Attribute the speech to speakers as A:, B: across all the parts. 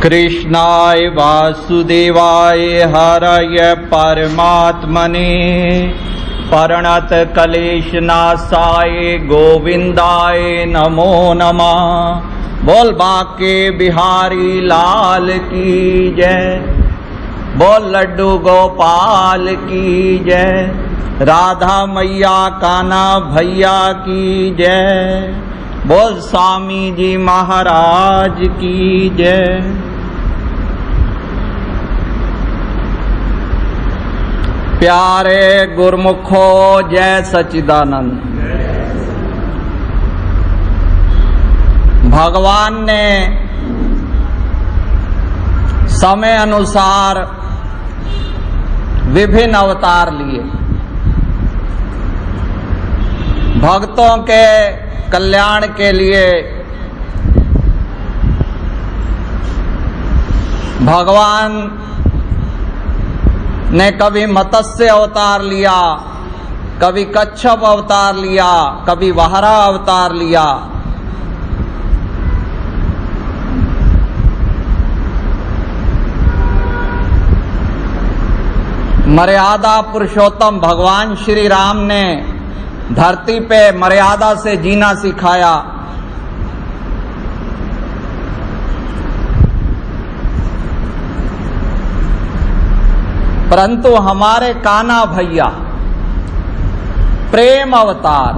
A: कृष्णाय वासुदेवाय हरय परमात्मने प्रणत क्लेशनाशाय गोविंदाय नमो नमः। बोल बांके बिहारी लाल की जय, बोल लड्डू गोपाल की जय, राधा मैया कान्हा भैया की जय, बोल स्वामी जी महाराज की जय। प्यारे गुरमुखो जय सच्चिदानंद। भगवान ने समय अनुसार विभिन्न अवतार लिए। भक्तों के कल्याण के लिए भगवान ने कभी मत्स्य अवतार लिया, कभी कच्छप अवतार लिया, कभी वाहरा अवतार लिया। मर्यादा पुरुषोत्तम भगवान श्री राम ने धरती पे मर्यादा से जीना सिखाया। परंतु हमारे कान्हा भैया प्रेम अवतार,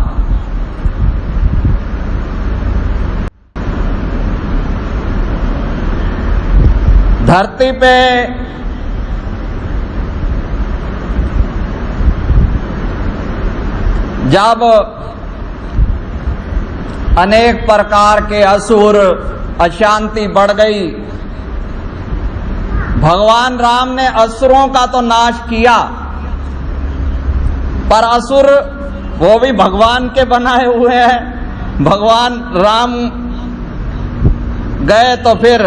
A: धरती पे जब अनेक प्रकार के असुर अशांति बढ़ गई, भगवान राम ने असुरों का तो नाश किया, पर असुर वो भी भगवान के बनाए हुए हैं। भगवान राम गए तो फिर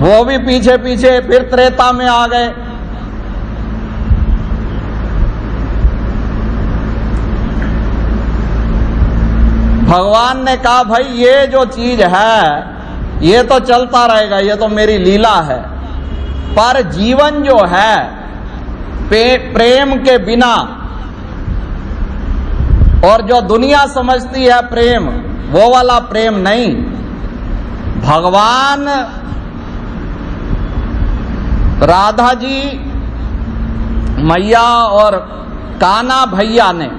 A: वो भी पीछे पीछे फिर त्रेता में आ गए। भगवान ने कहा भाई ये जो चीज है ये तो चलता रहेगा, ये तो मेरी लीला है, पर जीवन जो है प्रेम के बिना, और जो दुनिया समझती है प्रेम, वो वाला प्रेम नहीं। भगवान राधा जी मैया और कान्हा भैया ने,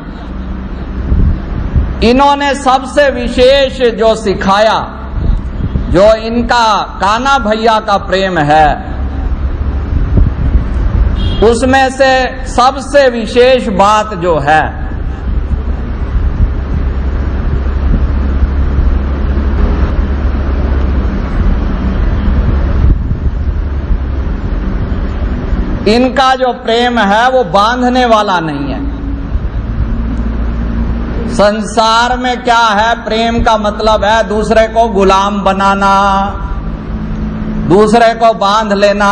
A: इन्होंने सबसे विशेष जो सिखाया, जो इनका कान्हा भैया का प्रेम है, उसमें से सबसे विशेष बात जो है इनका जो प्रेम है वो बांधने वाला नहीं है। संसार में क्या है, प्रेम का मतलब है दूसरे को गुलाम बनाना, दूसरे को बांध लेना।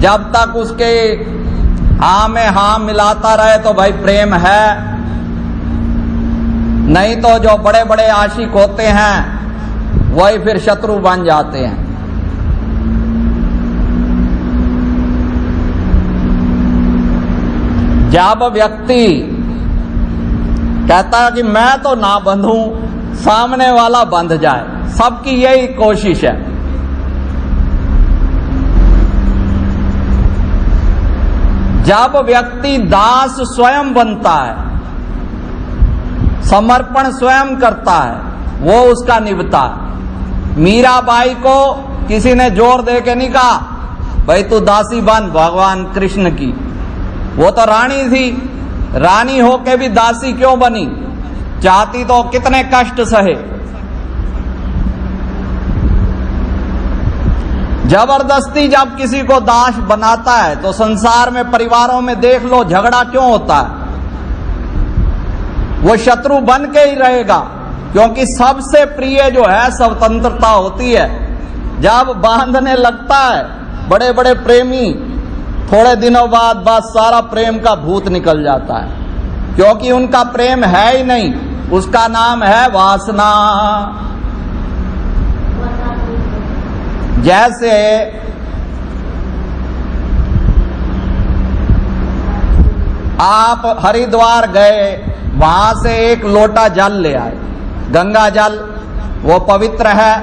A: जब तक उसके हाँ में हाँ मिलाता रहे तो भाई प्रेम है, नहीं तो जो बड़े बड़े आशिक होते हैं वही फिर शत्रु बन जाते हैं। जब व्यक्ति कहता है कि मैं तो ना बंधूं, सामने वाला बंध जाए, सबकी यही कोशिश है। जब व्यक्ति दास स्वयं बनता है, समर्पण स्वयं करता है, वो उसका निभता है। मीराबाई को किसी ने जोर दे के नहीं कहा भाई तू दासी बन भगवान कृष्ण की, वो तो रानी थी, रानी होके भी दासी क्यों बनी? चाहती तो कितने कष्ट सहे। जबरदस्ती जब किसी को दास बनाता है तो संसार में परिवारों में देख लो झगड़ा क्यों होता है। वो शत्रु बन के ही रहेगा, क्योंकि सबसे प्रिय जो है स्वतंत्रता होती है। जब बांधने लगता है बड़े बड़े प्रेमी, थोड़े दिनों बाद बस सारा प्रेम का भूत निकल जाता है, क्योंकि उनका प्रेम है ही नहीं, उसका नाम है वासना। जैसे आप हरिद्वार गए, वहां से एक लोटा जल ले आए, गंगा जल, वो पवित्र है।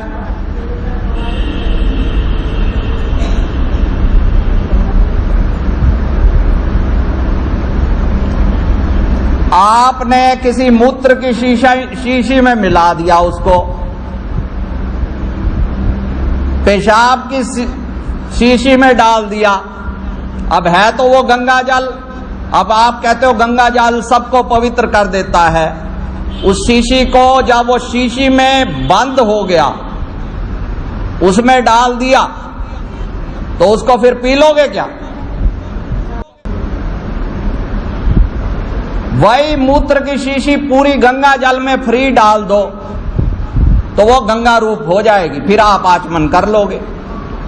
A: आपने किसी मूत्र की शीशी में मिला दिया उसको, पेशाब की शीशी में डाल दिया, अब है तो वो गंगा जल। अब आप कहते हो गंगा जल सबको पवित्र कर देता है। उस शीशी को जब वो शीशी में बंद हो गया, उसमें डाल दिया, तो उसको फिर पी लोगे क्या? वही मूत्र की शीशी पूरी गंगा जल में फ्री डाल दो तो वो गंगा रूप हो जाएगी, फिर आप आचमन कर लोगे।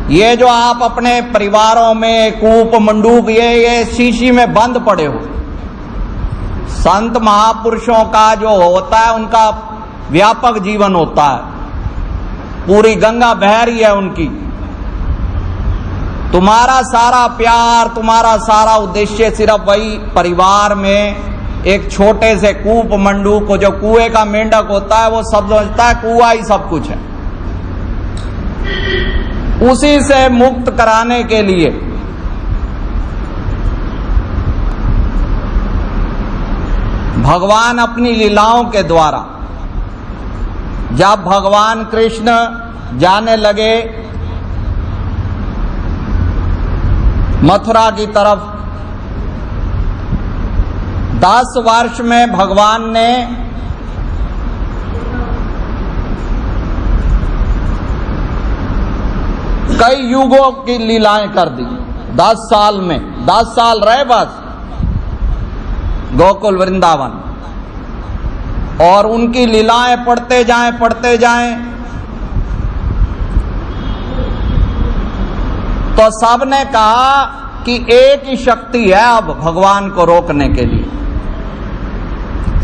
A: ये जो आप अपने परिवारों में कूप मंडूक ये शीशी में बंद पड़े हो, संत महापुरुषों का जो होता है उनका व्यापक जीवन होता है, पूरी गंगा बह रही है उनकी। तुम्हारा सारा प्यार, तुम्हारा सारा उद्देश्य सिर्फ वही परिवार में एक छोटे से कूप मंडूक को, जो कुएं का मेंढक होता है वो सब समझता है कुआं ही सब कुछ है, उसी से मुक्त कराने के लिए भगवान अपनी लीलाओं के द्वारा, जब भगवान कृष्ण जाने लगे मथुरा की तरफ, 10 वर्ष में भगवान ने कई युगों की लीलाएं कर दी। 10 साल में, 10 साल रहे बस गोकुल वृंदावन, और उनकी लीलाएं पढ़ते जाएं तो सबने कहा कि एक ही शक्ति है अब भगवान को रोकने के लिए।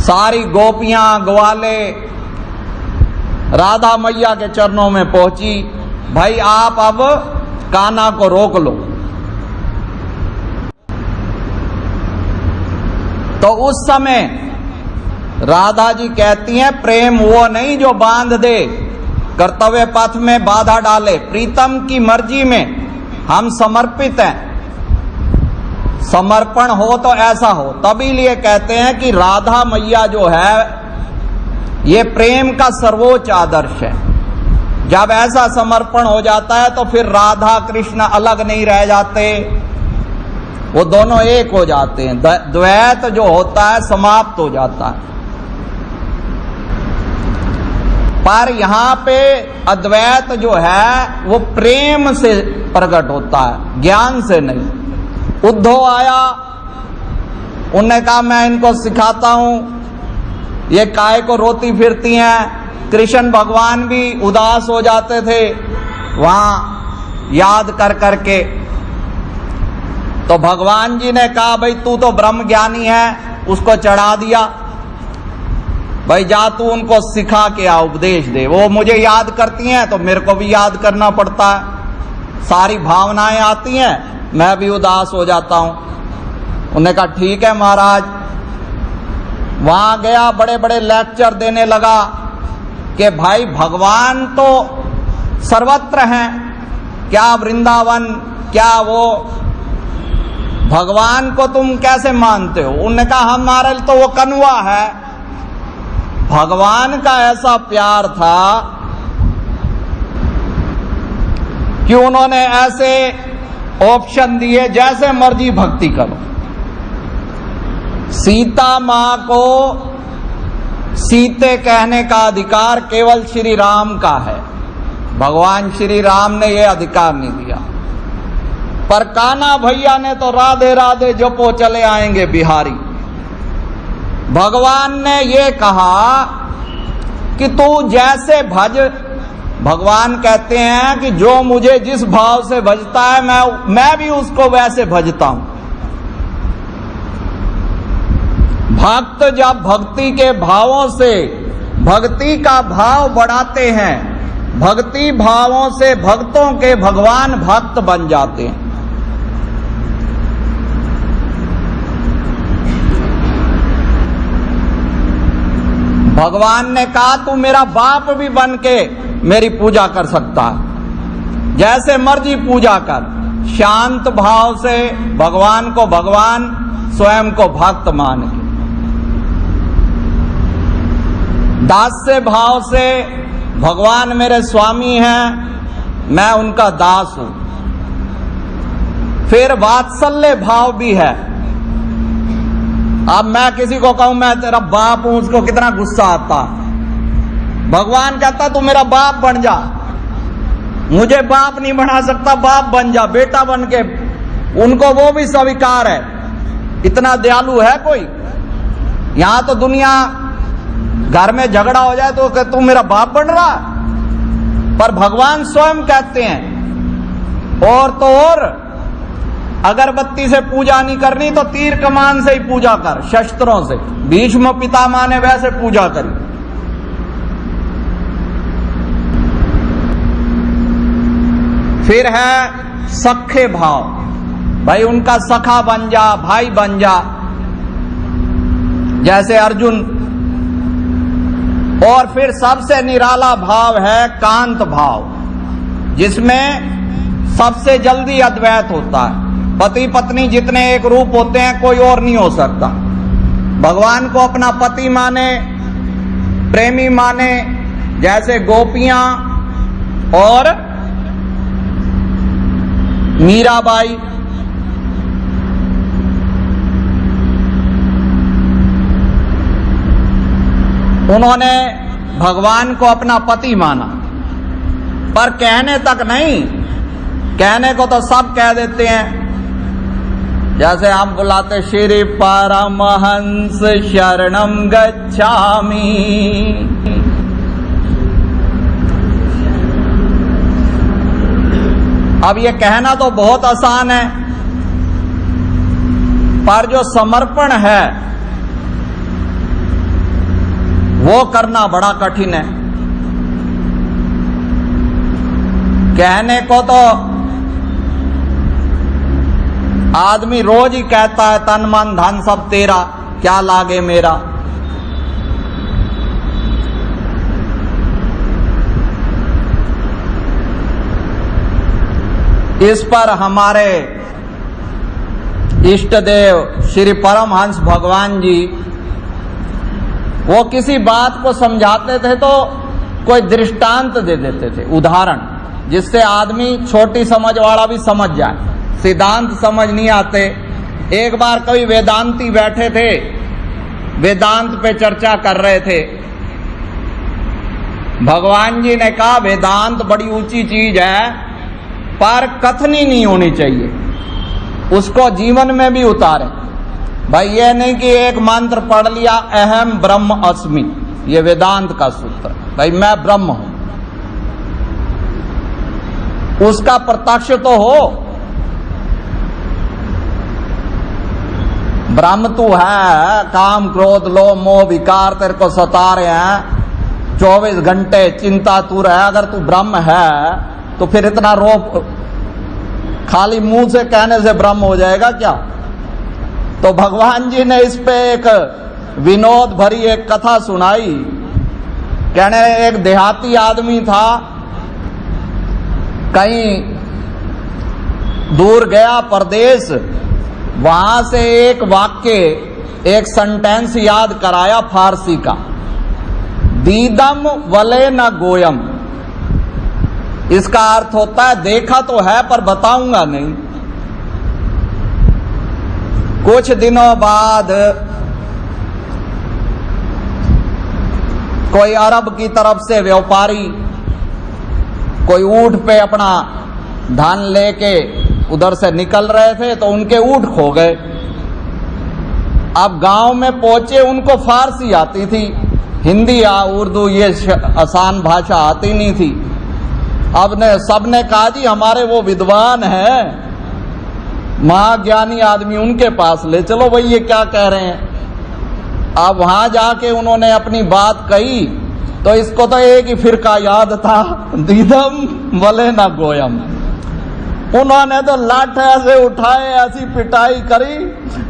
A: सारी गोपियां ग्वाले राधा मैया के चरणों में पहुंची, भाई आप अब कान्हा को रोक लो। तो उस समय राधा जी कहती हैं, प्रेम वो नहीं जो बांध दे, कर्तव्य पथ में बाधा डाले, प्रीतम की मर्जी में हम समर्पित हैं। समर्पण हो तो ऐसा हो, तभी लिए कहते हैं कि राधा मैया जो है ये प्रेम का सर्वोच्च आदर्श है। जब ऐसा समर्पण हो जाता है तो फिर राधा कृष्ण अलग नहीं रह जाते, वो दोनों एक हो जाते हैं। द्वैत जो होता है समाप्त हो जाता है। पर यहाँ पे अद्वैत जो है वो प्रेम से प्रकट होता है, ज्ञान से नहीं। उद्धव आया, उन्होंने कहा मैं इनको सिखाता हूं, ये काहे को रोती फिरती हैं। कृष्ण भगवान भी उदास हो जाते थे वहां याद कर करके। तो भगवान जी ने कहा भाई तू तो ब्रह्म ज्ञानी है, उसको चढ़ा दिया, भाई जा तू उनको सिखा के आ, उपदेश दे। वो मुझे याद करती हैं तो मेरे को भी याद करना पड़ता है, सारी भावनाएं आती हैं, मैं भी उदास हो जाता हूं। उन्होंने कहा ठीक है महाराज। वहां गया, बड़े बड़े लेक्चर देने लगा कि भाई भगवान तो सर्वत्र हैं, क्या वृंदावन, क्या वो भगवान को तुम कैसे मानते हो? उन्होंने कहा हमारे लिए तो वो कनुआ है। भगवान का ऐसा प्यार था कि उन्होंने ऐसे ऑप्शन दिए जैसे मर्जी भक्ति करो। सीता मां को सीते कहने का अधिकार केवल श्री राम का है, भगवान श्री राम ने यह अधिकार नहीं दिया। पर कान्हा भैया ने तो राधे राधे जपो चले आएंगे बिहारी। भगवान ने ये कहा कि तू जैसे भज। भगवान कहते हैं कि जो मुझे जिस भाव से भजता है मैं भी उसको वैसे भजता हूं। भक्त जब भक्ति के भावों से भक्ति का भाव बढ़ाते हैं, भक्ति भावों से भक्तों के भगवान भक्त बन जाते हैं। भगवान ने कहा तू मेरा बाप भी बन के मेरी पूजा कर सकता है, जैसे मर्जी पूजा कर। शांत भाव से भगवान को भगवान, स्वयं को भक्त मान के, दास्य भाव से भगवान मेरे स्वामी हैं, मैं उनका दास हूं। फिर वात्सल्य भाव भी है। अब मैं किसी को कहूं मैं तेरा बाप हूं, उसको कितना गुस्सा आता। भगवान कहता तू मेरा बाप बन जा। मुझे बाप नहीं बना सकता, बाप बन जा, बेटा बन के। उनको वो भी स्वीकार है। इतना दयालु है कोई? यहां तो दुनिया घर में झगड़ा हो जाए तो तू मेरा बाप बन रहा, पर भगवान स्वयं कहते हैं और तो और अगरबत्ती से पूजा नहीं करनी तो तीर कमान से ही पूजा कर, शस्त्रों से। भीष्म पितामह ने वैसे पूजा करी। फिर है सखे भाव, भाई उनका सखा बन जा, भाई बन जा, जैसे अर्जुन। और फिर सबसे निराला भाव है कांत भाव, जिसमें सबसे जल्दी अद्वैत होता है। पति पत्नी जितने एक रूप होते हैं कोई और नहीं हो सकता। भगवान को अपना पति माने, प्रेमी माने, जैसे गोपियां और मीराबाई। उन्होंने भगवान को अपना पति माना, पर कहने तक नहीं। कहने को तो सब कह देते हैं, जैसे हम बुलाते श्री परमहंस शरणम गच्छामि। अब ये कहना तो बहुत आसान है, पर जो समर्पण है वो करना बड़ा कठिन है। कहने को तो आदमी रोज ही कहता है तन मन धन सब तेरा, क्या लागे मेरा। इस पर हमारे इष्ट देव श्री परमहंस भगवान जी वो किसी बात को समझाते थे तो कोई दृष्टांत दे देते थे, उदाहरण, जिससे आदमी छोटी समझ वाला भी समझ जाए। सिद्धांत समझ नहीं आते। एक बार कोई वेदांती बैठे थे, वेदांत पे चर्चा कर रहे थे। भगवान जी ने कहा वेदांत बड़ी ऊंची चीज है, पर कथनी नहीं होनी चाहिए, उसको जीवन में भी उतारे। भाई ये नहीं कि एक मंत्र पढ़ लिया अहम ब्रह्म अस्मि, ये वेदांत का सूत्र, भाई मैं ब्रह्म हूं, उसका प्रत्यक्ष तो हो। ब्रह्म तू है, काम क्रोध लोभ मोह विकार तेरे को सता रहे हैं, 24 घंटे चिंता तू रहे। अगर तू ब्रह्म है तो फिर इतना रोप खाली मुंह से कहने से ब्रह्म हो जाएगा क्या? तो भगवान जी ने इस पे एक विनोद भरी एक कथा सुनाई। कहने एक देहाती आदमी था, कहीं दूर गया परदेश, वहां से एक वाक्य, एक सेंटेंस याद कराया फारसी का, दीदम वले न गोयम। इसका अर्थ होता है देखा तो है पर बताऊंगा नहीं। कुछ दिनों बाद कोई अरब की तरफ से व्यापारी कोई ऊंट पे अपना धान लेके उधर से निकल रहे थे तो उनके ऊंट खो गए। अब गांव में पहुंचे, उनको फारसी आती थी, हिंदी या उर्दू ये आसान भाषा आती नहीं थी। अब ने सबने कहा जी हमारे वो विद्वान है, महाज्ञानी आदमी, उनके पास ले चलो भाई ये क्या कह रहे हैं। अब वहां जाके उन्होंने अपनी बात कही तो इसको तो एक ही फिरका याद था, दीदम वले ना गोयम। उन्होंने तो लाठ ऐसे उठाए, ऐसी पिटाई करी,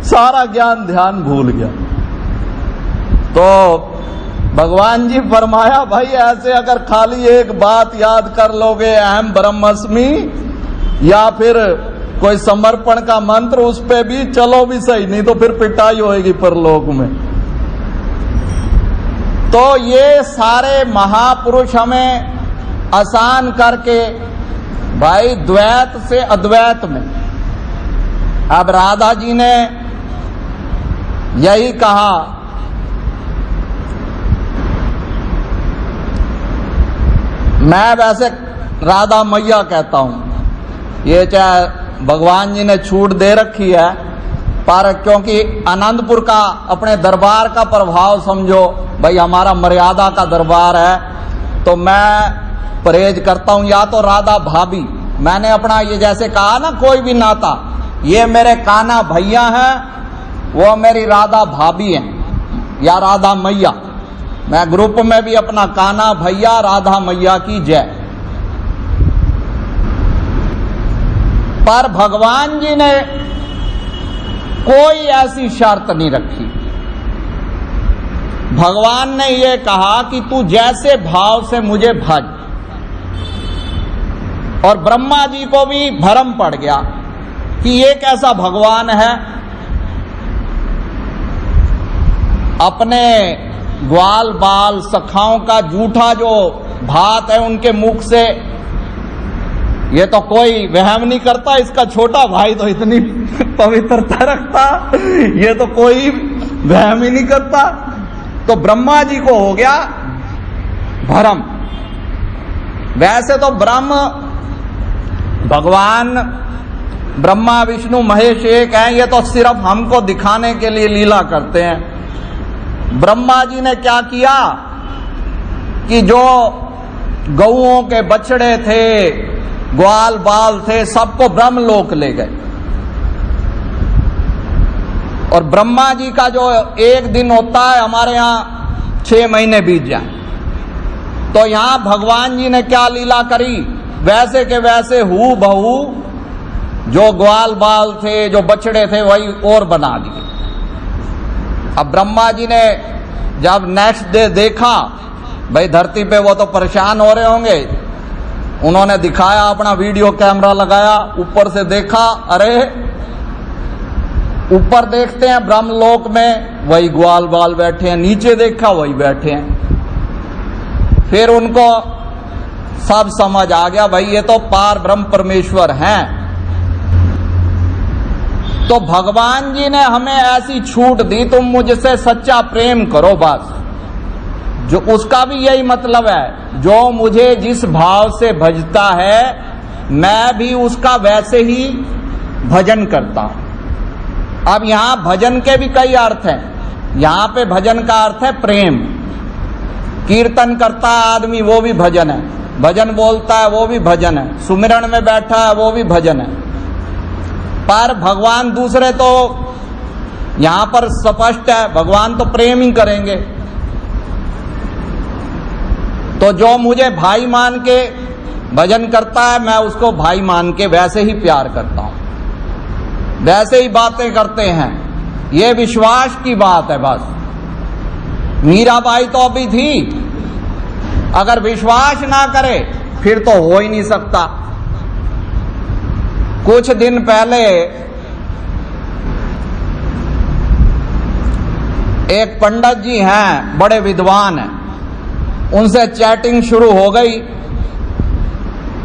A: सारा ज्ञान ध्यान भूल गया। तो भगवान जी फरमाया, भाई ऐसे अगर खाली एक बात याद कर लोगे, अहम ब्रह्मस्मि, या फिर कोई समर्पण का मंत्र, उस पे भी चलो भी सही, नहीं तो फिर पिटाई होएगी परलोक में। तो ये सारे महापुरुष हमें आसान करके भाई द्वैत से अद्वैत में। अब राधा जी ने यही कहा, मैं वैसे राधा मैया कहता हूं, ये चाहे भगवान जी ने छूट दे रखी है, पर क्योंकि आनंदपुर का अपने दरबार का प्रभाव समझो, भाई हमारा मर्यादा का दरबार है, तो मैं परहेज करता हूं या तो राधा भाभी। मैंने अपना ये जैसे कहा ना, कोई भी नाता, ये मेरे कान्हा भैया हैं, वो मेरी राधा भाभी हैं या राधा मैया। मैं ग्रुप में भी अपना कान्हा भैया राधा मैया की जय। पर भगवान जी ने कोई ऐसी शर्त नहीं रखी। भगवान ने ये कहा कि तू जैसे भाव से मुझे भज। और ब्रह्मा जी को भी भरम पड़ गया कि ये कैसा भगवान है, अपने ग्वाल बाल सखाओं का झूठा जो भात है उनके मुख से, ये तो कोई वहम नहीं करता, इसका छोटा भाई तो इतनी पवित्रता रखता, ये तो कोई वहम ही नहीं करता। तो ब्रह्मा जी को हो गया भरम। वैसे तो भगवान ब्रह्मा विष्णु महेश एक हैं, ये तो सिर्फ हमको दिखाने के लिए लीला करते हैं। ब्रह्मा जी ने क्या किया कि जो गौओं के बछड़े थे, ग्वाल बाल थे, सबको ब्रह्मलोक ले गए। और ब्रह्मा जी का जो एक दिन होता है, हमारे यहाँ 6 महीने बीत जाए। तो यहां भगवान जी ने क्या लीला करी, वैसे के वैसे हू बहू जो ग्वाल बाल थे, जो बछड़े थे, वही और बना दिए। अब ब्रह्मा जी ने जब नेक्स्ट डे देखा, भाई धरती पे वो तो परेशान हो रहे होंगे, उन्होंने दिखाया, अपना वीडियो कैमरा लगाया, ऊपर से देखा, अरे ऊपर देखते हैं ब्रह्मलोक में वही ग्वाल बाल बैठे हैं, नीचे देखा वही बैठे हैं। फिर उनको सब समझ आ गया, भाई ये तो पार ब्रह्म परमेश्वर हैं। तो भगवान जी ने हमें ऐसी छूट दी, तुम मुझसे सच्चा प्रेम करो बस। जो उसका भी यही मतलब है, जो मुझे जिस भाव से भजता है, मैं भी उसका वैसे ही भजन करता हूं। अब यहां भजन के भी कई अर्थ हैं। यहां पे भजन का अर्थ है प्रेम। कीर्तन करता है आदमी, वो भी भजन है। भजन बोलता है, वो भी भजन है। सुमिरन में बैठा है, वो भी भजन है। पर भगवान दूसरे तो यहां पर स्पष्ट है, भगवान तो प्रेम ही करेंगे। तो जो मुझे भाई मान के भजन करता है, मैं उसको भाई मान के वैसे ही प्यार करता हूं, वैसे ही बातें करते हैं। ये विश्वास की बात है बस। मीराबाई तो अभी थी, अगर विश्वास ना करे फिर तो हो ही नहीं सकता। कुछ दिन पहले एक पंडित जी हैं, बड़े विद्वान हैं, उनसे चैटिंग शुरू हो गई।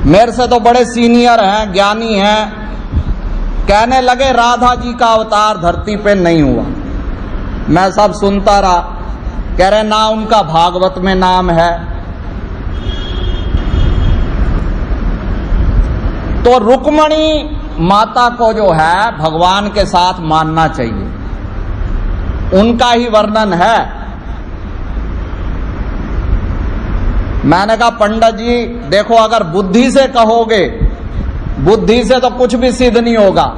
A: मेरे से तो बड़े सीनियर हैं, ज्ञानी हैं। कहने लगे राधा जी का अवतार धरती पे नहीं हुआ। मैं सब सुनता रहा। कह रहे ना उनका भागवत में नाम है। तो रुक्मणी माता को जो है भगवान के साथ मानना चाहिए, उनका ही वर्णन है। मैंने कहा पंडित जी देखो, अगर बुद्धि से कहोगे, बुद्धि से तो कुछ भी सिद्ध नहीं होगा।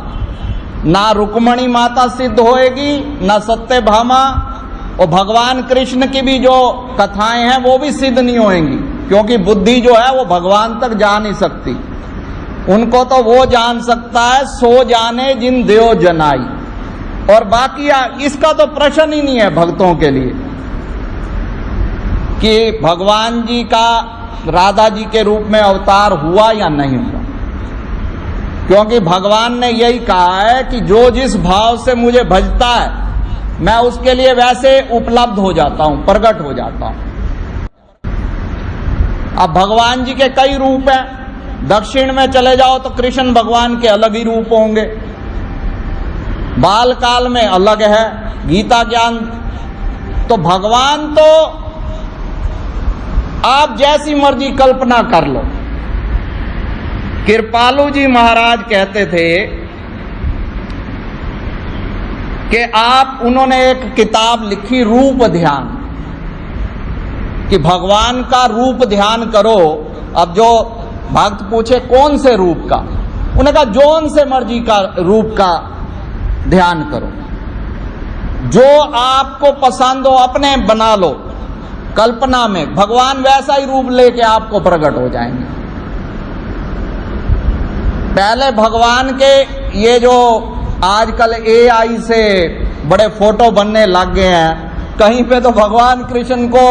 A: ना रुक्मणी माता सिद्ध होएगी, ना सत्यभामा, और भगवान कृष्ण की भी जो कथाएं हैं वो भी सिद्ध नहीं होंगी, क्योंकि बुद्धि जो है वो भगवान तक जा नहीं सकती। उनको तो वो जान सकता है सो जाने जिन देव जनाई, और बाकी इसका तो प्रश्न ही नहीं है भक्तों के लिए कि भगवान जी का राधा जी के रूप में अवतार हुआ या नहीं हुआ, क्योंकि भगवान ने यही कहा है कि जो जिस भाव से मुझे भजता है मैं उसके लिए वैसे उपलब्ध हो जाता हूं, प्रकट हो जाता हूं। अब भगवान जी के कई रूप हैं, दक्षिण में चले जाओ तो कृष्ण भगवान के अलग ही रूप होंगे, बाल काल में अलग है, गीता ज्ञान। तो भगवान तो आप जैसी मर्जी कल्पना कर लो। कृपालु जी महाराज कहते थे कि उन्होंने एक किताब लिखी रूप ध्यान, कि भगवान का रूप ध्यान करो। अब जो भक्त पूछे कौन से रूप का, उन्होंने कहा जौन से मर्जी का रूप का ध्यान करो, जो आपको पसंद हो अपने बना लो कल्पना में, भगवान वैसा ही रूप लेके आपको प्रकट हो जाएंगे। पहले भगवान के ये जो आजकल AI से बड़े फोटो बनने लग गए हैं, कहीं पे तो भगवान कृष्ण को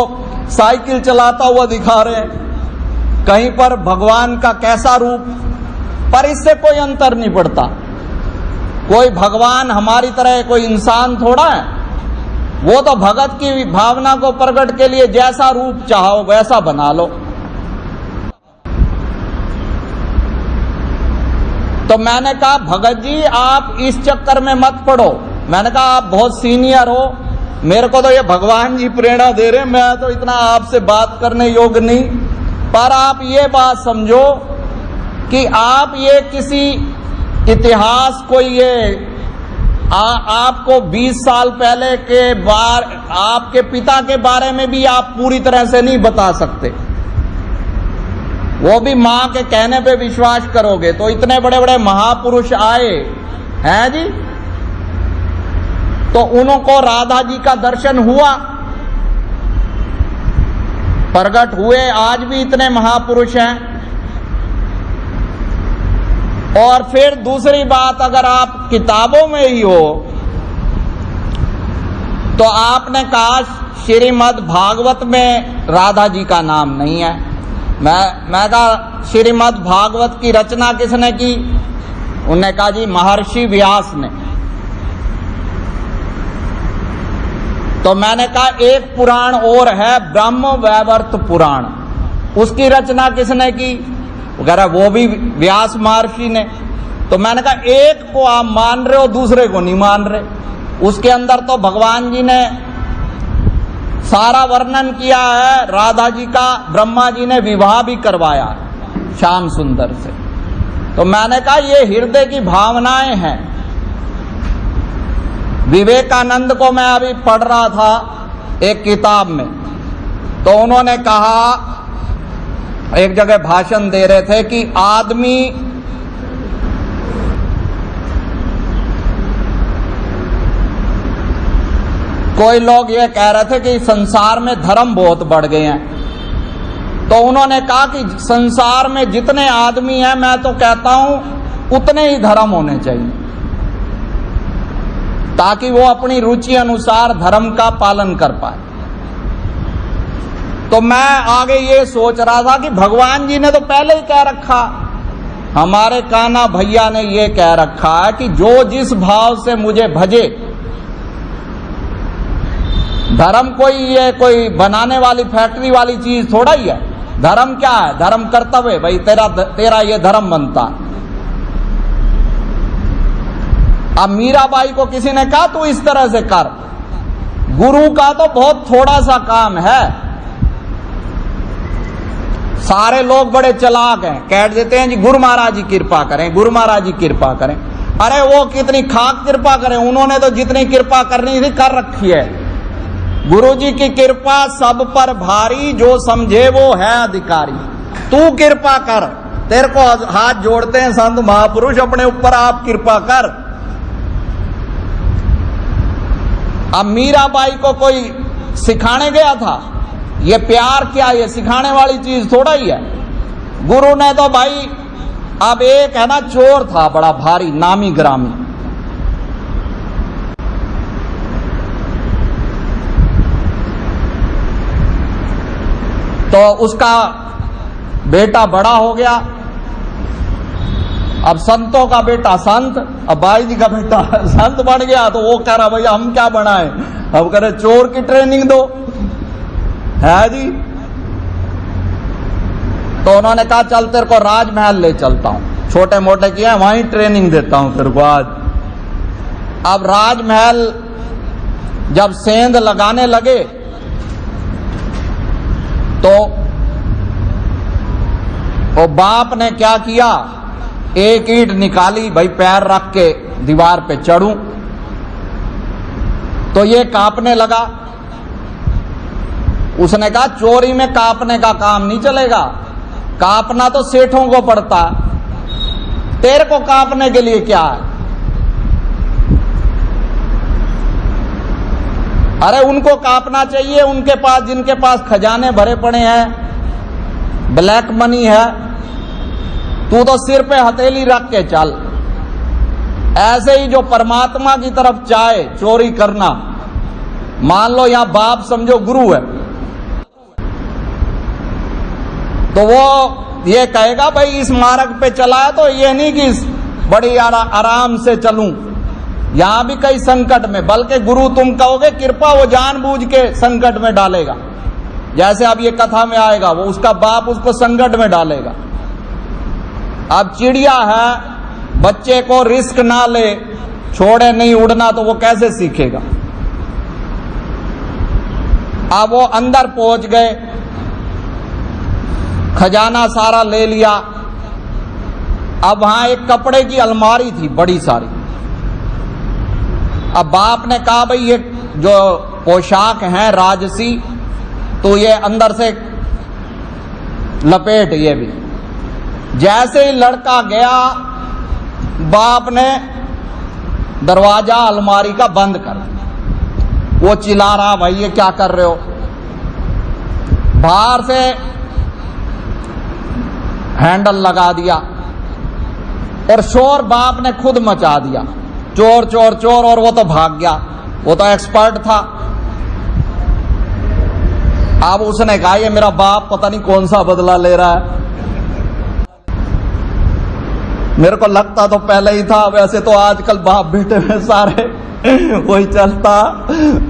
A: साइकिल चलाता हुआ दिखा रहे हैं, कहीं पर भगवान का कैसा रूप, पर इससे कोई अंतर नहीं पड़ता। कोई भगवान हमारी तरह कोई इंसान थोड़ा है, वो तो भगत की भावना को प्रकट के लिए जैसा रूप चाहो वैसा बना लो। तो मैंने कहा भगत जी आप इस चक्कर में मत पड़ो, मैंने कहा आप बहुत सीनियर हो, मेरे को तो ये भगवान जी प्रेरणा दे रहे, मैं तो इतना आपसे बात करने योग्य नहीं। पर आप ये बात समझो कि आप ये किसी इतिहास को ये आपको 20 साल पहले के आपके पिता के बारे में भी आप पूरी तरह से नहीं बता सकते, वो भी मां के कहने पे विश्वास करोगे। तो इतने बड़े बड़े महापुरुष आए हैं जी, तो उनको राधा जी का दर्शन हुआ, प्रकट हुए, आज भी इतने महापुरुष हैं। और फिर दूसरी बात, अगर आप किताबों में ही हो तो आपने कहा श्रीमद् भागवत में राधा जी का नाम नहीं है। मैं कहा श्रीमद् भागवत की रचना किसने की? उन्होंने कहा जी महर्षि व्यास ने। तो मैंने कहा एक पुराण और है ब्रह्म वैवर्त पुराण, उसकी रचना किसने की? वगैरह वो भी व्यास महर्षि ने। तो मैंने कहा एक को आप मान रहे हो दूसरे को नहीं मान रहे। उसके अंदर तो भगवान जी ने सारा वर्णन किया है, राधा जी का ब्रह्मा जी ने विवाह भी करवाया श्याम सुंदर से। तो मैंने कहा ये हृदय की भावनाएं हैं। विवेकानंद को मैं अभी पढ़ रहा था एक किताब में, तो उन्होंने कहा, एक जगह भाषण दे रहे थे कि आदमी कोई लोग ये कह रहे थे कि संसार में धर्म बहुत बढ़ गए हैं। तो उन्होंने कहा कि संसार में जितने आदमी हैं, मैं तो कहता हूं उतने ही धर्म होने चाहिए, ताकि वो अपनी रुचि अनुसार धर्म का पालन कर पाए। तो मैं आगे ये सोच रहा था कि भगवान जी ने तो पहले ही कह रखा, हमारे कान्हा भैया ने ये कह रखा है कि जो जिस भाव से मुझे भजे। धर्म कोई बनाने वाली फैक्ट्री वाली चीज थोड़ा ही है। धर्म क्या है? धर्म कर्तव्य, भाई तेरा ये धर्म बनता। अब मीराबाई को किसी ने कहा तू इस तरह से कर, गुरु का तो बहुत थोड़ा सा काम है। सारे लोग बड़े चालाक हैं, कह देते हैं जी गुरु महाराज जी कृपा करें, गुरु महाराज जी कृपा करें। अरे वो कितनी खाक कृपा करें, उन्होंने तो जितनी कृपा करनी थी कर रखी है। गुरु जी की कृपा सब पर भारी, जो समझे वो है अधिकारी। तू कृपा कर, तेरे को हाथ जोड़ते हैं संत महापुरुष, अपने ऊपर आप कृपा कर। अब मीराबाई को कोई सिखाने गया था? ये प्यार क्या, ये सिखाने वाली चीज थोड़ा ही है। गुरु ने तो भाई, अब एक है ना चोर था बड़ा भारी, नामी ग्रामी, तो उसका बेटा बड़ा हो गया, अब संतों का बेटा संत, अब भाई जी का बेटा संत बन गया, तो वो कह रहा भैया हम क्या बनाए, अब कह रहे चोर की ट्रेनिंग दो, है जी। तो उन्होंने कहा चल तेरे को राजमहल ले चलता हूं, छोटे मोटे किए वहीं ट्रेनिंग देता हूं तेरे को आज। अब राजमहल जब सेंध लगाने लगे तो वो बाप ने क्या किया, एक ईंट निकाली, भाई पैर रख के दीवार पे चढ़ूं, तो ये कांपने लगा। उसने कहा चोरी में कांपने का काम नहीं चलेगा, कांपना तो सेठों को पड़ता है, तेरे को कांपने के लिए क्या है। अरे उनको कांपना चाहिए, उनके पास, जिनके पास खजाने भरे पड़े हैं, ब्लैक मनी है, तू तो सिर पे हथेली रख के चल। ऐसे ही जो परमात्मा की तरफ चाहे चोरी करना, मान लो यहां बाप समझो गुरु है, तो वो ये कहेगा भाई इस मार्ग पे चला है तो ये नहीं कि बड़ी आराम से चलूं, यहां भी कई संकट में, बल्कि गुरु तुम कहोगे कृपा, वो जानबूझ के संकट में डालेगा। जैसे अब ये कथा में आएगा, वो उसका बाप उसको संकट में डालेगा। अब चिड़िया है, बच्चे को रिस्क ना ले, छोड़े नहीं उड़ना, तो वो कैसे सीखेगा। अब वो अंदर पहुंच गए, खजाना सारा ले लिया। अब वहां एक कपड़े की अलमारी थी बड़ी सारी। अब बाप ने कहा भाई ये जो पोशाक है राजसी, तो ये अंदर से लपेट, ये भी। जैसे ही लड़का गया, बाप ने दरवाजा अलमारी का बंद कर दिया। वो चिल्ला रहा भाई ये क्या कर रहे हो। बाहर से हैंडल लगा दिया और शोर बाप ने खुद मचा दिया, चोर चोर चोर, और वो तो भाग गया, वो तो एक्सपर्ट था। अब उसने कहा ये मेरा बाप पता नहीं कौन सा बदला ले रहा है, मेरे को लगता तो पहले ही था। वैसे तो आजकल बाप बेटे में सारे वही चलता।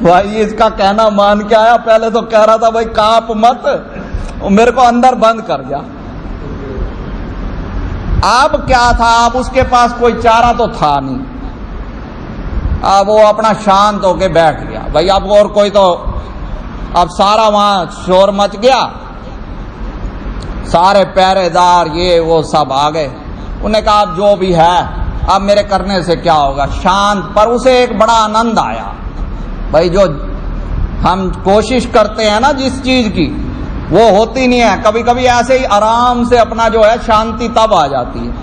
A: भाई इसका कहना मान के आया, पहले तो कह रहा था भाई कांप मत, मेरे को अंदर बंद कर दिया। अब क्या था, अब उसके पास कोई चारा तो था नहीं, अब वो अपना शांत होके बैठ गया। भाई अब और कोई तो, अब सारा वहां शोर मच गया, सारे पहरेदार ये वो सब आ गए। उन्हें कहा अब जो भी है, अब मेरे करने से क्या होगा, शांत। पर उसे एक बड़ा आनंद आया। भाई जो हम कोशिश करते हैं ना जिस चीज की, वो होती नहीं है। कभी कभी ऐसे ही आराम से अपना जो है शांति तब आ जाती है।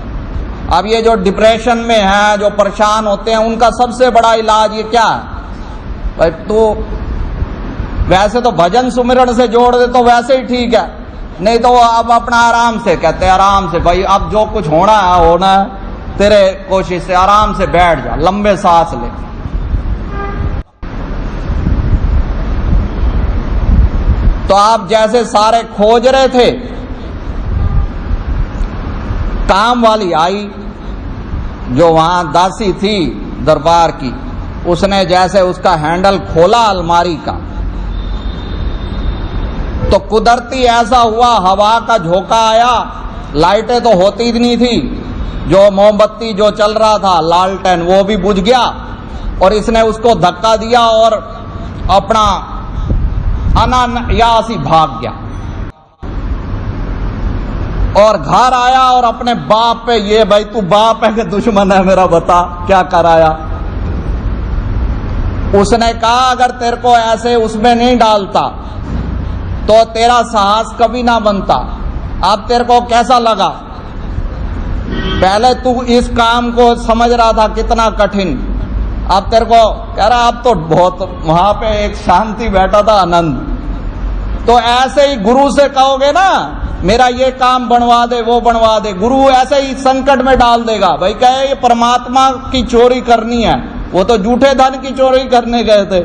A: अब ये जो डिप्रेशन में है, जो परेशान होते हैं, उनका सबसे बड़ा इलाज ये क्या है, भाई तो वैसे तो भजन सुमिरन से जोड़ दे तो वैसे ही ठीक है, नहीं तो अब अपना आराम से कहते हैं, आराम से भाई अब जो कुछ होना है तेरे कोशिश से, आराम से बैठ जा, लंबे सांस ले। तो आप जैसे सारे खोज रहे थे, काम वाली आई जो वहां दासी थी दरबार की, उसने जैसे उसका हैंडल खोला अलमारी का, तो कुदरती ऐसा हुआ, हवा का झोंका आया। लाइटें तो होती ही नहीं थी, जो मोमबत्ती जो चल रहा था लालटेन वो भी बुझ गया, और इसने उसको धक्का दिया और अपना अनायास ही भाग गया और घर आया और अपने बाप पे, ये भाई तू बाप है कि दुश्मन है मेरा, बता क्या कराया। उसने कहा अगर तेरे को ऐसे उसमें नहीं डालता तो तेरा साहस कभी ना बनता। अब तेरे को कैसा लगा, पहले तू इस काम को समझ रहा था कितना कठिन, अब तेरे को कह रहा अब तो बहुत वहां पे एक शांति बैठा था आनंद। तो ऐसे ही गुरु से कहोगे ना मेरा ये काम बनवा दे वो बनवा दे, गुरु ऐसे ही संकट में डाल देगा। भाई कहे ये परमात्मा की चोरी करनी है, वो तो झूठे धन की चोरी करने गए थे।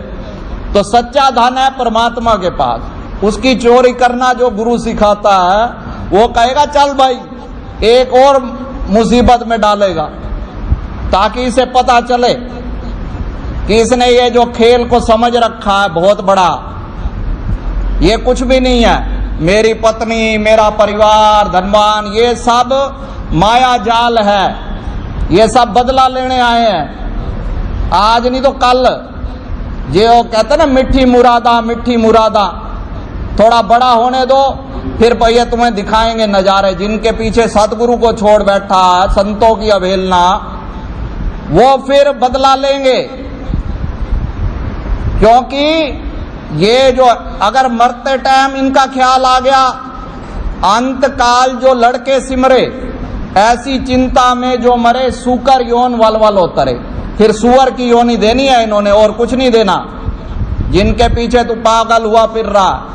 A: तो सच्चा धन है परमात्मा के पास, उसकी चोरी करना जो गुरु सिखाता है वो कहेगा चल भाई एक और मुसीबत में डालेगा, ताकि इसे पता चले कि इसने ये जो खेल को समझ रखा है बहुत बड़ा, ये कुछ भी नहीं है। मेरी पत्नी, मेरा परिवार, धनवान, ये सब माया जाल है, ये सब बदला लेने आए हैं, आज नहीं तो कल। जो कहते ना मिट्टी मुरादा, मिट्टी मुरादा, थोड़ा बड़ा होने दो फिर भैया तुम्हें दिखाएंगे नजारे। जिनके पीछे सतगुरु को छोड़ बैठा है, संतों की अवहेलना, वो फिर बदला लेंगे। क्योंकि ये जो अगर मरते टाइम इनका ख्याल आ गया, अंत काल जो लड़के सिमरे, ऐसी चिंता में जो मरे, सूकर योन वलवल उतरे। फिर सुअर की योनी देनी है इन्होंने, और कुछ नहीं देना। जिनके पीछे तू पागल हुआ फिर रहा,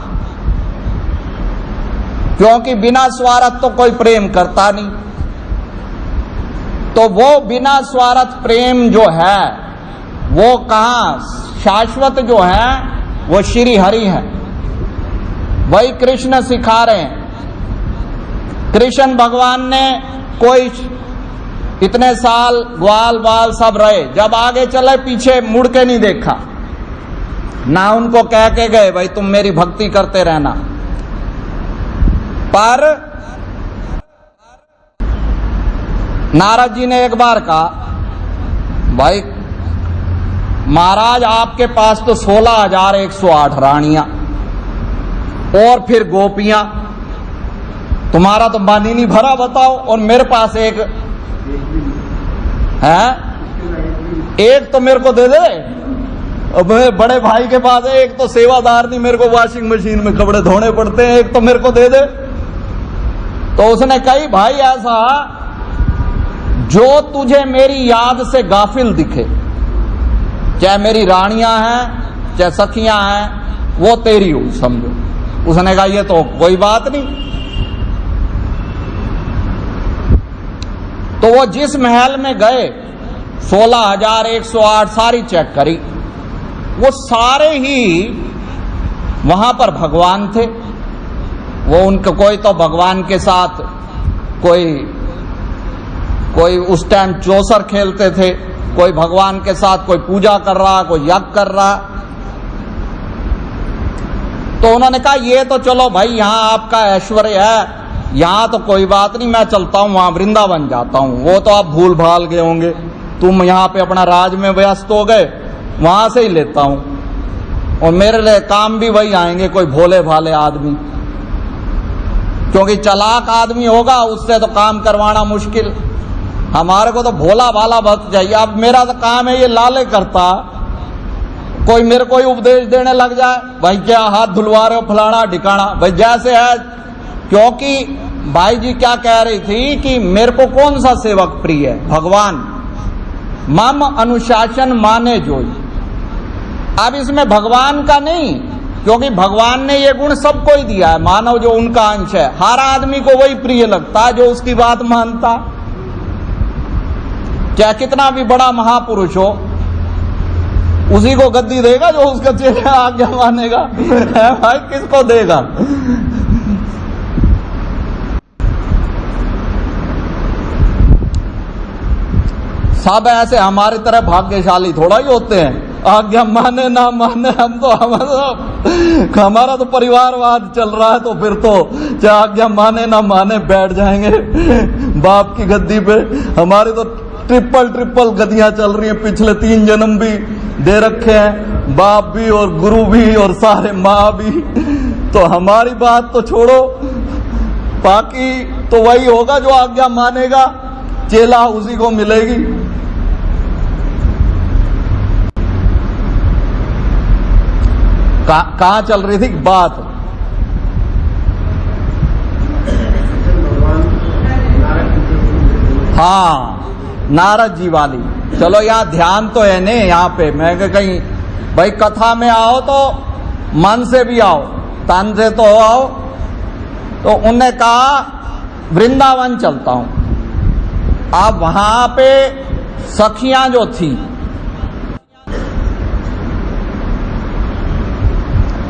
A: क्योंकि बिना स्वार्थ तो कोई प्रेम करता नहीं। तो वो बिना स्वार्थ प्रेम जो है वो कहां शाश्वत जो है वो श्री हरि है, वही कृष्ण सिखा रहे हैं। कृष्ण भगवान ने कोई इतने साल ग्वाल बाल सब रहे, जब आगे चले पीछे मुड़ के नहीं देखा, ना उनको कह के गए भाई तुम मेरी भक्ति करते रहना। पर नारद जी ने एक बार कहा भाई महाराज आपके पास तो 16,108 रानियां और फिर गोपियां, तुम्हारा तो मन ही नहीं भरा बताओ, और मेरे पास एक है, एक तो मेरे को दे दे। अब बड़े भाई के पास है, एक तो सेवादार नहीं, मेरे को वॉशिंग मशीन में कपड़े धोने पड़ते हैं, एक तो मेरे को दे दे। तो उसने कही भाई ऐसा जो तुझे मेरी याद से गाफिल दिखे, चाहे मेरी रानियां हैं चाहे सखियां हैं, वो तेरी हो समझो। उसने कहा ये तो कोई बात नहीं। तो वो जिस महल में गए 16,108 सारी चेक करी, वो सारे ही वहां पर भगवान थे। वो उनका कोई तो भगवान के साथ कोई उस टाइम चौसर खेलते थे, कोई भगवान के साथ कोई पूजा कर रहा, कोई यज्ञ कर रहा। तो उन्होंने कहा ये तो चलो भाई यहाँ आपका ऐश्वर्य है, यहाँ तो कोई बात नहीं, मैं चलता हूँ वहां वृंदावन जाता हूँ, वो तो आप भूल भाल गए होंगे, तुम यहाँ पे अपना राज में व्यस्त हो गए, वहां से ही लेता हूँ, और मेरे लिए काम भी वही आएंगे कोई भोले भाले आदमी, क्योंकि चालाक आदमी होगा उससे तो काम करवाना मुश्किल। हमारे को तो भोला भाला भक्त चाहिए। अब मेरा तो काम है ये लाले करता, कोई मेरे को ही उपदेश देने लग जाए भाई क्या हाथ धुलवा रहे हो फलाना ढिकाना, भाई जैसे है। क्योंकि भाई जी क्या कह रही थी कि मेरे को कौन सा सेवक प्रिय है, भगवान। मम अनुशासन माने जोई। अब इसमें भगवान का नहीं, क्योंकि भगवान ने ये गुण सबको ही दिया है, मानव जो उनका अंश है, हर आदमी को वही प्रिय लगता है जो उसकी बात मानता, चाहे कितना भी बड़ा महापुरुष हो, उसी को गद्दी देगा जो उसका चेहरा आज्ञा मानेगा। भाई किसको देगा? सब ऐसे हमारी तरह भाग्यशाली थोड़ा ही होते हैं, आज्ञा माने ना माने। हम तो हमारा तो परिवारवाद चल रहा है, तो फिर तो चाहे आज्ञा माने ना माने बैठ जाएंगे बाप की गद्दी पे। हमारी तो ट्रिपल गद्दियां चल रही हैं, पिछले 3 जन्म भी दे रखे हैं, बाप भी और गुरु भी और सारे माँ भी। तो हमारी बात तो छोड़ो, बाकी तो वही होगा जो आज्ञा मानेगा, चेला उसी को मिलेगी। कहां चल रही थी बात? हाँ, नारद जी वाली। चलो यहाँ ध्यान तो है नहीं, यहाँ पे मैं कहीं भाई कथा में आओ तो मन से भी आओ, तन से तो आओ। तो उनने कहा वृंदावन चलता हूं। अब वहां पे सखियां जो थी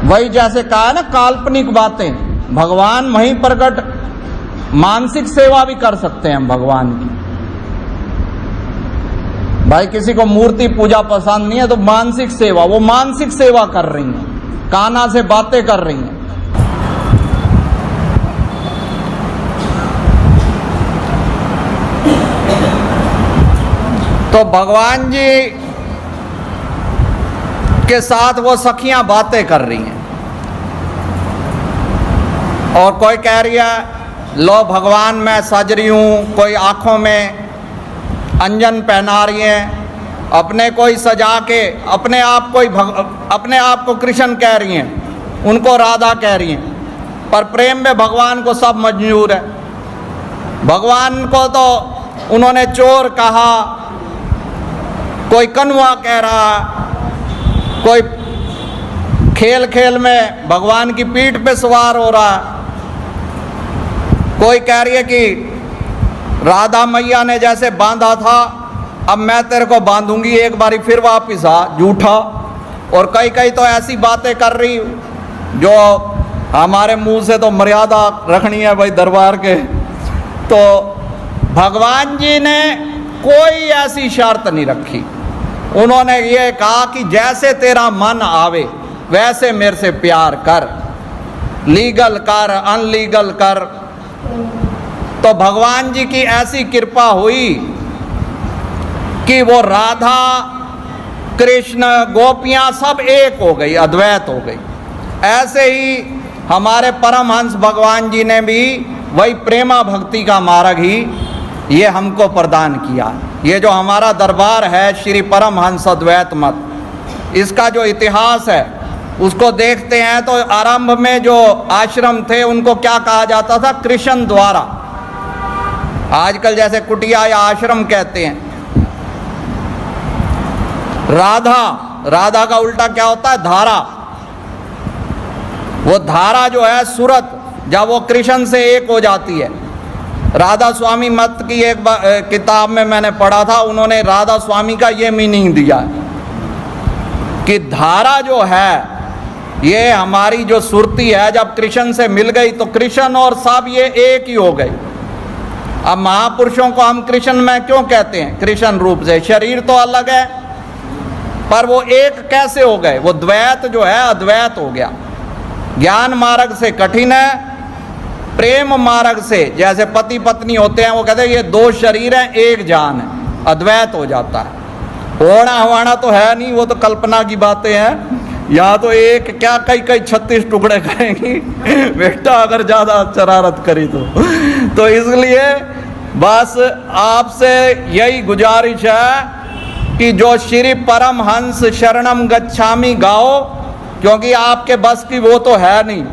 A: वही जैसे कहा ना काल्पनिक बातें, भगवान वहीं प्रकट, मानसिक सेवा भी कर सकते हैं हम भगवान की। भाई किसी को मूर्ति पूजा पसंद नहीं है तो मानसिक सेवा, वो मानसिक सेवा कर रही हैं, काना से बातें कर रही हैं। तो भगवान जी के साथ वो सखियां बातें कर रही हैं और कोई कह रही है लो भगवान मैं सज रही हूं, कोई आंखों में अंजन पहना रही हैं, अपने कोई सजा के अपने आप को कृष्ण कह रही हैं, उनको राधा कह रही हैं। पर प्रेम में भगवान को सब मंजूर है। भगवान को तो उन्होंने चोर कहा, कोई कन्वा कह रहा, कोई खेल खेल में भगवान की पीठ पे सवार हो रहा, कोई कह रही है कि राधा मैया ने जैसे बांधा था अब मैं तेरे को बांधूंगी, एक बारी फिर वापिस आ, झूठा। और कई कई तो ऐसी बातें कर रही जो हमारे मुंह से तो मर्यादा रखनी है भाई दरबार के। तो भगवान जी ने कोई ऐसी शर्त नहीं रखी, उन्होंने ये कहा कि जैसे तेरा मन आवे वैसे मेरे से प्यार कर, लीगल कर अनलीगल कर। तो भगवान जी की ऐसी कृपा हुई कि वो राधा कृष्ण गोपियां सब एक हो गई, अद्वैत हो गई। ऐसे ही हमारे परमहंस भगवान जी ने भी वही प्रेमा भक्ति का मार्ग ही ये हमको प्रदान किया। ये जो हमारा दरबार है श्री परमहंस अद्वैत मत, इसका जो इतिहास है उसको देखते हैं तो आरंभ में जो आश्रम थे उनको क्या कहा जाता था? कृष्ण द्वारा। आजकल जैसे कुटिया या आश्रम कहते हैं। राधा का उल्टा क्या होता है? धारा। वो धारा जो है सूरत, जब वो कृष्ण से एक हो जाती है। राधा स्वामी मत की एक किताब में मैंने पढ़ा था, उन्होंने राधा स्वामी का ये मीनिंग दिया कि धारा जो है ये हमारी जो सुरती है, जब कृष्ण से मिल गई तो कृष्ण और सब ये एक ही हो गई। अब महापुरुषों को हम कृष्ण में क्यों कहते हैं? कृष्ण रूप से, शरीर तो अलग है पर वो एक कैसे हो गए? वो द्वैत जो है अद्वैत हो गया। ज्ञान मार्ग से कठिन है, प्रेम मार्ग से जैसे पति पत्नी होते हैं वो कहते हैं ये दो शरीर हैं एक जान है, अद्वैत हो जाता है। होना हवाना तो है नहीं, वो तो कल्पना की बातें हैं। यहाँ तो एक क्या कई 36 टुकड़े करेंगी बेटा अगर ज्यादा शरारत करी तो इसलिए बस आपसे यही गुजारिश है कि जो श्री परमहंस शरणम गच्छामि गाओ, क्योंकि आपके बस की वो तो है नहीं,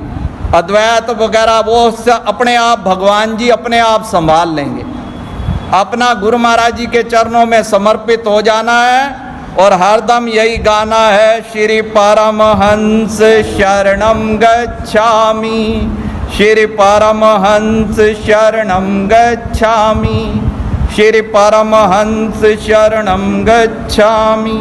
A: अद्वैत वगैरह वो अपने आप भगवान जी अपने आप संभाल लेंगे। अपना गुरु महाराज जी के चरणों में समर्पित हो जाना है और हरदम यही गाना है, श्री परमहंस शरणम गच्छामि, श्री परमहंस शरणम गच्छामि, श्री परमहंस शरणम गच्छामि।